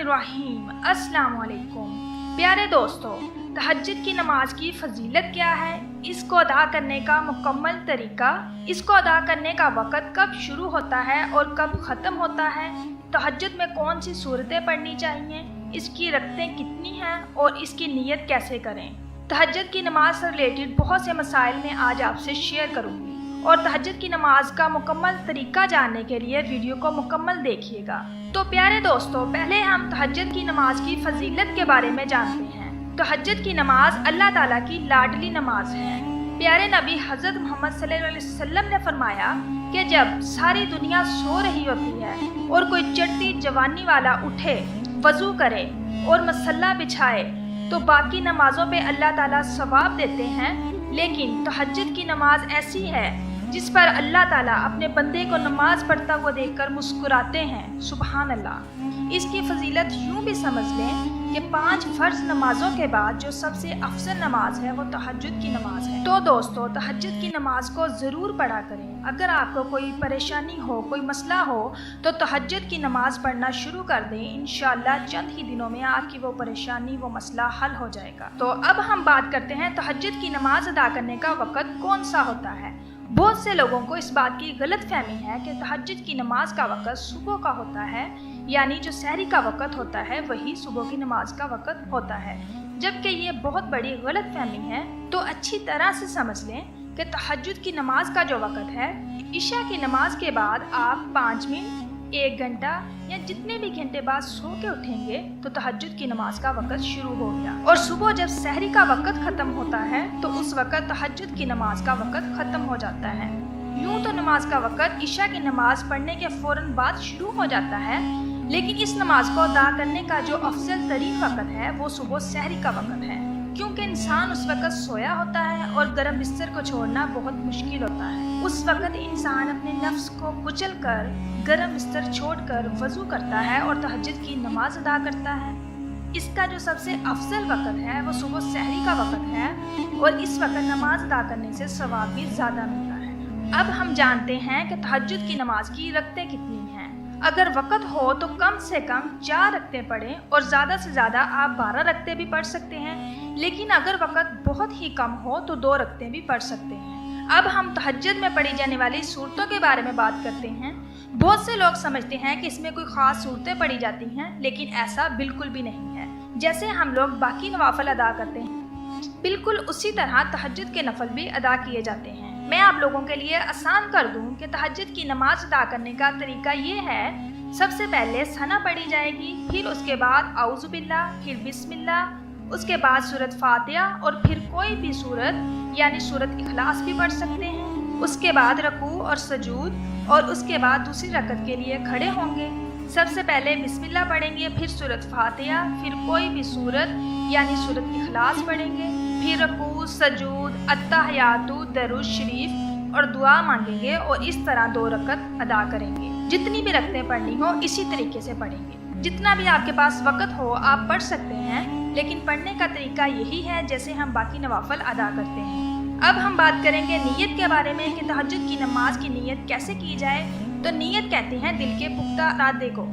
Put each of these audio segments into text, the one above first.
बिस्मिल्लाहिर्रहमानिर्रहीम। अस्सलाम वालेकुम। प्यारे दोस्तों, तहज्जुद की नमाज की फजीलत क्या है, इसको अदा करने का मुकम्मल तरीका, इसको अदा करने का वक़्त कब शुरू होता है और कब ख़त्म होता है, तहज्जुद में कौन सी सूरतें पढ़नी चाहिए, इसकी रकतें कितनी हैं और इसकी नीयत कैसे करें। तहज्जुद की नमाज से रिलेटेड बहुत से मसाइल मैं आज आपसे शेयर करूँगी और तहज्जुद की नमाज का मुकम्मल तरीका जानने के लिए वीडियो को मुकम्मल देखिएगा। तो प्यारे दोस्तों, पहले हम तहज्जुद की नमाज की फजीलत के बारे में जानते हैं। तहज्जुद की नमाज अल्लाह ताला की लाडली नमाज है। प्यारे नबी हज़रत मोहम्मद सल्लल्लाहु अलैहि वसल्लम ने फरमाया कि जब सारी दुनिया सो रही होती है और कोई चढ़ती जवानी वाला उठे, वज़ू करे और मसल्ला बिछाए तो बाकी नमाजों पे अल्लाह ताला सवाब देते हैं, लेकिन तहज्जुद की नमाज ऐसी है जिस पर अल्लाह ताला अपने बंदे को नमाज पढ़ता हुआ देखकर मुस्कुराते हैं। सुबहान अल्लाह। इसकी फजीलत यूँ भी समझ लें कि 5 फ़र्ज नमाजों के बाद जो सबसे अफजल नमाज है वो तहज्जुद की नमाज है। तो दोस्तों, तहज्जुद की नमाज को ज़रूर पढ़ा करें। अगर आपको कोई परेशानी हो, कोई मसला हो तो तहज्जुद की नमाज पढ़ना शुरू कर दें। इंशाअल्लाह चंद ही दिनों में आपकी वो परेशानी, वो मसला हल हो जाएगा। तो अब हम बात करते हैं तहज्जुद की नमाज अदा करने का वक़्त कौन सा होता है। बहुत से लोगों को इस बात की गलत फहमी है कि तहज्जुद की नमाज का वक़्त सुबह का होता है, यानी जो सहरी का वक़्त होता है वही सुबह की नमाज का वक़्त होता है, जबकि ये बहुत बड़ी गलत फहमी है। तो अच्छी तरह से समझ लें कि तहज्जुद की नमाज का जो वक़्त है, इशा की नमाज के बाद आप 5 मिनट, 1 घंटा या जितने भी घंटे बाद सो के उठेंगे तो तहज्जुद की नमाज का वक़्त शुरू हो गया। और सुबह जब सहरी का वक़्त ख़त्म होता है तो उस वक़्त तहज्जुद की नमाज का वक़्त ख़त्म हो जाता है। यूँ तो नमाज का वक़्त इशा की नमाज पढ़ने के फ़ौरन बाद शुरू हो जाता है, लेकिन इस नमाज को अदा करने का जो अफजल तरीन वक़्त है वो सुबह सहरी का वक़्त है, क्योंकि इंसान उस वक़्त सोया होता है और गर्म बिस्तर को छोड़ना बहुत मुश्किल होता है। उस वक़्त इंसान अपने नफ्स को कुचल कर गर्म बिस्तर छोड़कर वज़ू करता है और तहज्जुद की नमाज अदा करता है। इसका जो सबसे अफजल वक़्त है वो सुबह सहरी का वक़्त है और इस वक़्त नमाज अदा करने से सवाब भी ज़्यादा मिलता है। अब हम जानते हैं कि तहज्जुद की नमाज की रकतें कितनी हैं। अगर वक़्त हो तो कम से कम 4 रकतें पढ़ें और ज़्यादा से ज़्यादा आप 12 रकतें भी पढ़ सकते हैं, लेकिन अगर वक़्त बहुत ही कम हो तो 2 रकतें भी पढ़ सकते हैं। अब हम तहज्जुद में पढ़ी जाने वाली सूरतों के बारे में बात करते हैं। बहुत से लोग समझते हैं कि इसमें कोई ख़ास सूरतें पढ़ी जाती हैं, लेकिन ऐसा बिल्कुल भी नहीं है। जैसे हम लोग बाकी नवाफिल अदा करते हैं, बिल्कुल उसी तरह तहज्जुद के नफल भी अदा किए जाते हैं। मैं आप लोगों के लिए आसान कर दूं कि तहज्जुद की नमाज अदा करने का तरीका ये है। सबसे पहले सना पढ़ी जाएगी, फिर उसके बाद औज़ु बिल्लाह, फिर बिस्मिल्लाह, उसके बाद सूरत फातिहा और फिर कोई भी सूरत यानी सूरत इखलास भी पढ़ सकते हैं। उसके बाद रकू और सजूद और उसके बाद दूसरी रकत के लिए खड़े होंगे। सबसे पहले बिस्मिल्लाह पढ़ेंगे, फिर सूरत फातिहा, फिर कोई भी सूरत यानी सूरत इखलास पढ़ेंगे, फिर रकू, सजूद, अत्तहियातु, दरूद शरीफ और दुआ मांगेंगे और इस तरह 2 रकत अदा करेंगे। जितनी भी रकतें पढ़नी हो इसी तरीके से पढ़ेंगे। जितना भी आपके पास वक़्त हो आप पढ़ सकते हैं, लेकिन पढ़ने का तरीका यही है जैसे हम बाकी नवाफिल अदा करते हैं। अब हम बात करेंगे नीयत के बारे में कि तहज्जुद की नमाज की नीयत कैसे की जाए। तो नीयत कहते हैं दिल के पुख्ता इरादे को।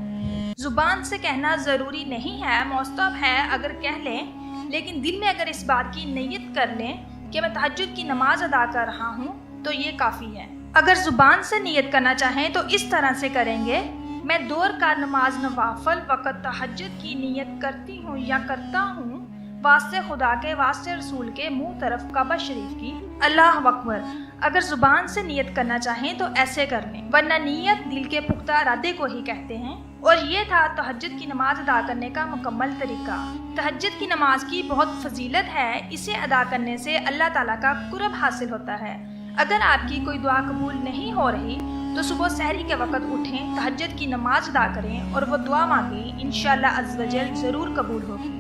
ज़ुबान से कहना ज़रूरी नहीं है, मुस्तहब है अगर कह लें, लेकिन दिल में अगर इस बात की नीयत कर लें कि मैं तहज्जुद की नमाज अदा कर रहा हूँ तो ये काफ़ी है। अगर ज़ुबान से नीयत करना चाहें तो इस तरह से करेंगे, मैं 2 रकात नमाज नवाफिल वक़्त तहज्जुद की नीयत करती हूँ या करता हूँ, वास्ते खुदा के, वास्ते रसूल के, मुँह तरफ काबा शरीफ की, अल्लाह अकबर। अगर ज़ुबान से नीयत करना चाहें तो ऐसे कर लें, वरना नीयत दिल के पुख्ता इरादे को ही कहते हैं। और ये था तहज्जुद की नमाज अदा करने का मुकम्मल तरीका। तहज्जुद की नमाज की बहुत फजीलत है, इसे अदा करने से अल्लाह ताला का कुर्ब हासिल होता है। अगर आपकी कोई दुआ कबूल नहीं हो रही तो सुबह सहरी के वक़्त उठें, तहज्जुद की नमाज अदा करें और वो दुआ मांगें, इंशाअल्लाह अज़्ज़ व जल ज़रूर कबूल होगी,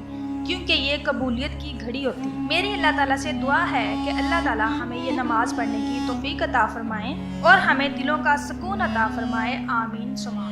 क्योंकि ये कबूलियत की घड़ी होती है। मेरी अल्लाह ताला से दुआ है कि अल्लाह ताला हमें ये नमाज पढ़ने की तौफीक अता फरमाएं और हमें दिलों का सुकून अता फरमाए। आमीन सुमा।